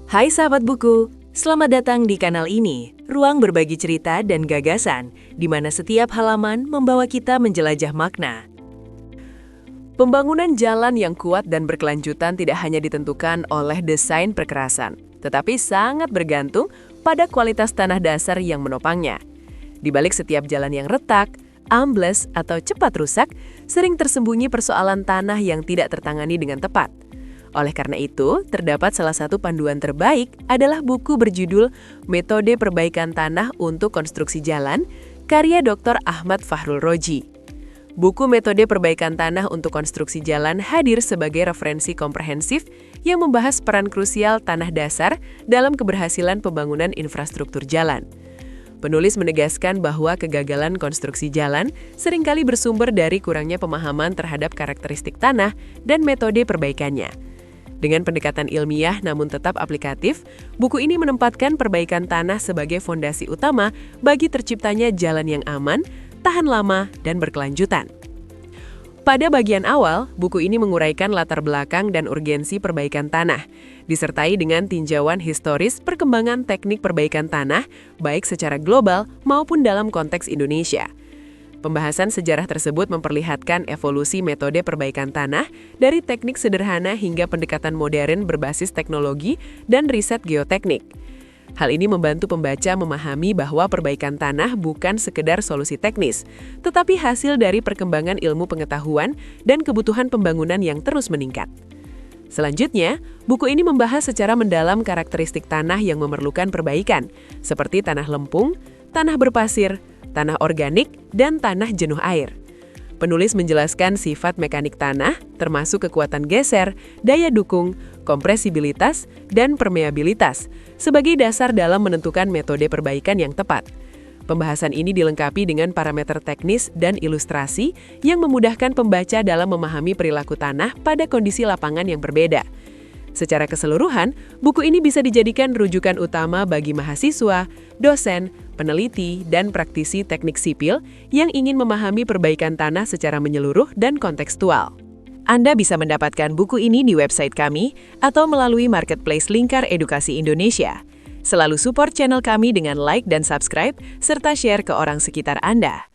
Hai sahabat buku, selamat datang di kanal ini, ruang berbagi cerita dan gagasan, di mana setiap halaman membawa kita menjelajah makna. Pembangunan jalan yang kuat dan berkelanjutan tidak hanya ditentukan oleh desain perkerasan, tetapi sangat bergantung pada kualitas tanah dasar yang menopangnya. Di balik setiap jalan yang retak, ambles, atau cepat rusak, sering tersembunyi persoalan tanah yang tidak tertangani dengan tepat. Oleh karena itu, terdapat salah satu panduan terbaik adalah buku berjudul Metode Perbaikan Tanah untuk Konstruksi Jalan, karya Dr. Ahmad Fahrul Roji. Buku Metode Perbaikan Tanah untuk Konstruksi Jalan hadir sebagai referensi komprehensif yang membahas peran krusial tanah dasar dalam keberhasilan pembangunan infrastruktur jalan. Penulis menegaskan bahwa kegagalan konstruksi jalan seringkali bersumber dari kurangnya pemahaman terhadap karakteristik tanah dan metode perbaikannya. Dengan pendekatan ilmiah namun tetap aplikatif, buku ini menempatkan perbaikan tanah sebagai fondasi utama bagi terciptanya jalan yang aman, tahan lama, dan berkelanjutan. Pada bagian awal, buku ini menguraikan latar belakang dan urgensi perbaikan tanah, disertai dengan tinjauan historis perkembangan teknik perbaikan tanah, baik secara global maupun dalam konteks Indonesia. Pembahasan sejarah tersebut memperlihatkan evolusi metode perbaikan tanah dari teknik sederhana hingga pendekatan modern berbasis teknologi dan riset geoteknik. Hal ini membantu pembaca memahami bahwa perbaikan tanah bukan sekedar solusi teknis, tetapi hasil dari perkembangan ilmu pengetahuan dan kebutuhan pembangunan yang terus meningkat. Selanjutnya, buku ini membahas secara mendalam karakteristik tanah yang memerlukan perbaikan, seperti tanah lempung, tanah berpasir, tanah organik, dan tanah jenuh air. Penulis menjelaskan sifat mekanik tanah, termasuk kekuatan geser, daya dukung, kompresibilitas, dan permeabilitas, sebagai dasar dalam menentukan metode perbaikan yang tepat. Pembahasan ini dilengkapi dengan parameter teknis dan ilustrasi yang memudahkan pembaca dalam memahami perilaku tanah pada kondisi lapangan yang berbeda. Secara keseluruhan, buku ini bisa dijadikan rujukan utama bagi mahasiswa, dosen, peneliti, dan praktisi teknik sipil yang ingin memahami perbaikan tanah secara menyeluruh dan kontekstual. Anda bisa mendapatkan buku ini di website kami atau melalui marketplace Lingkar Edukasi Indonesia. Selalu support channel kami dengan like dan subscribe, serta share ke orang sekitar Anda.